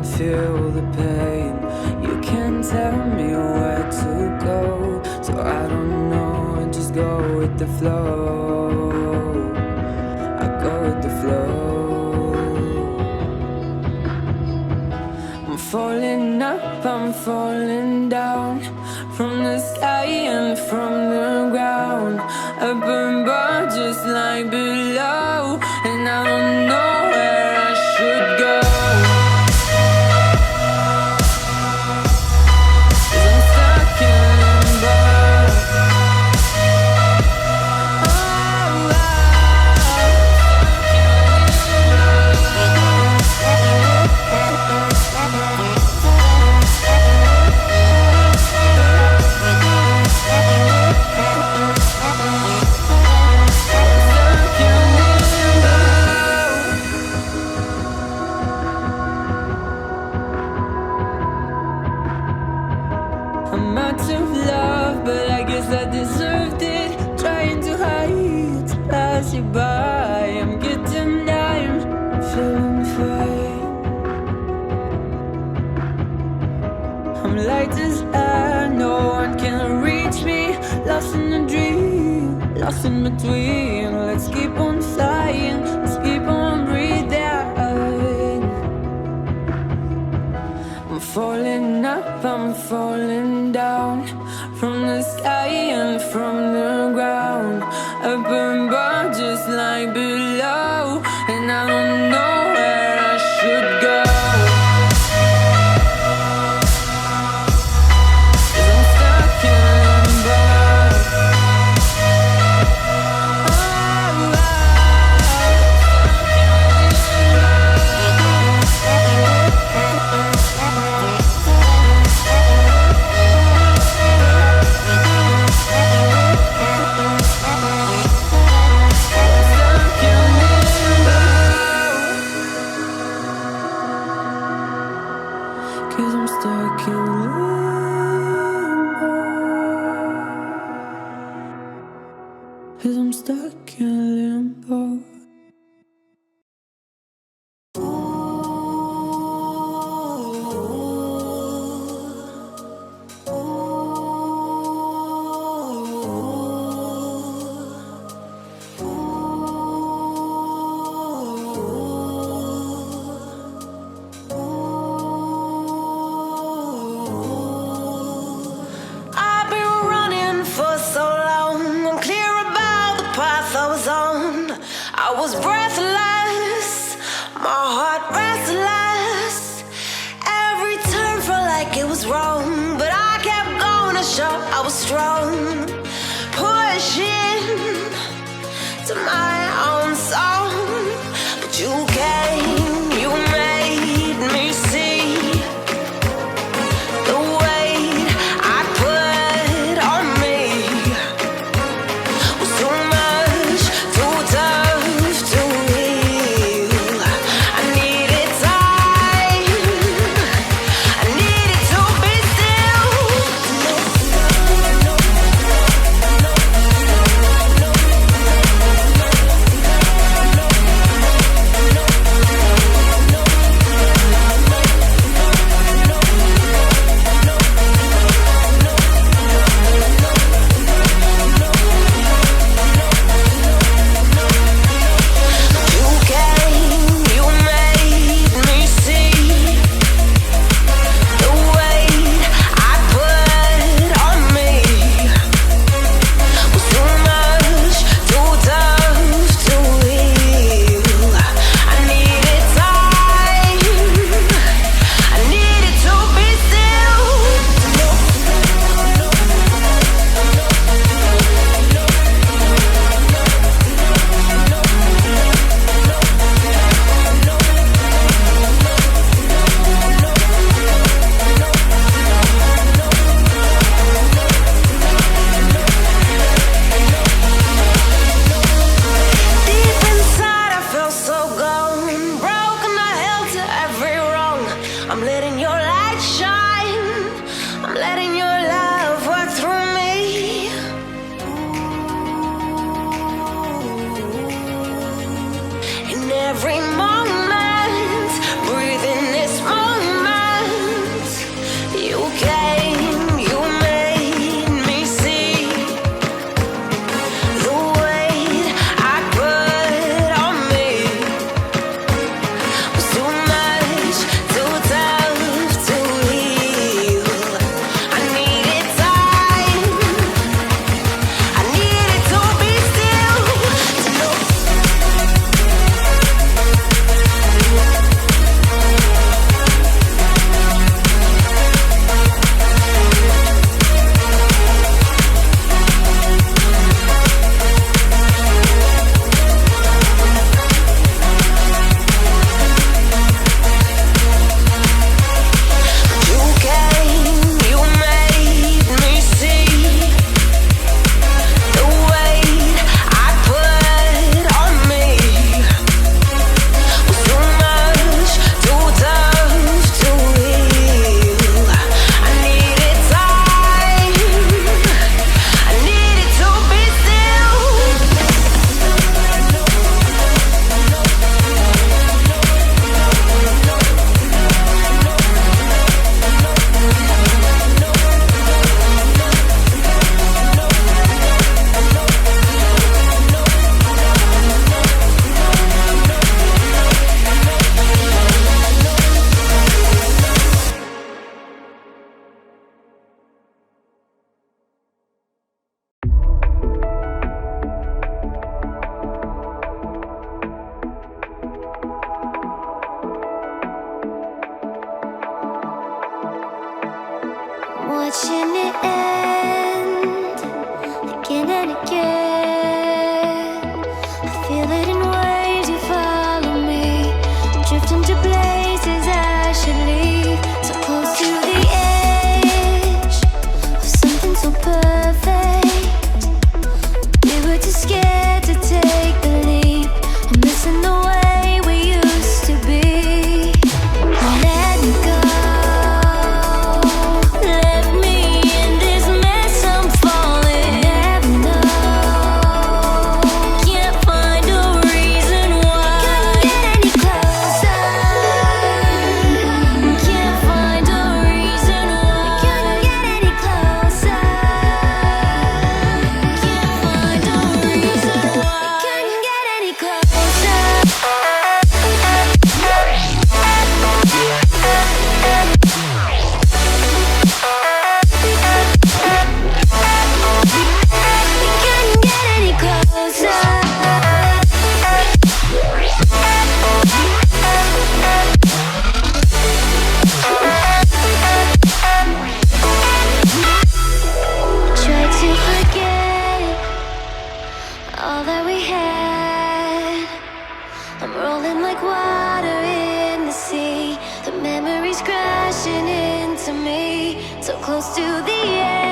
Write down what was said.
can't feel the pain. You can't tell me where to go, so I don't know, I just go with the flow. I go with the flow. I'm falling up, I'm falling down, from the sky and from the ground. Up above just like below, and I don't know where I should go. I'm out of love, but I guess I deserved it. Trying to hide, to pass you by. I'm getting down, feeling fine. I'm light as air, no one can reach me. Lost in a dream, lost in between. Let's keep on flying, let's keep on breathing. I'm falling up, I'm falling down, from the sky and from the ground. Up above just like below, and I don't know where I should go. Cause I'm stuck in limbo. I was strong, pushing to my own song, but you came, you made me see the weight I put on me was too much, too tough to heal. I needed time, I needed to be still. I'm letting your light shine. I'm letting your love work through me. In every moment, breathe in this moment. watching it end again and again. I feel it in waves, you follow me, drifting to places I should leave. So close to the edge of something so perfect. We were too scared to take the leap. I'm missing the way we used to be. Let me go. Let me in this mess I'm falling. Never know. Can't find a reason why. Couldn't get any closer. Can't find a reason why. Couldn't get any closer. Can't find a reason why. Couldn't get any closer. Couldn't get any closer. Try to forget all that we had. I'm rolling like water in the sea. The memories crashing into me. So close to the edge.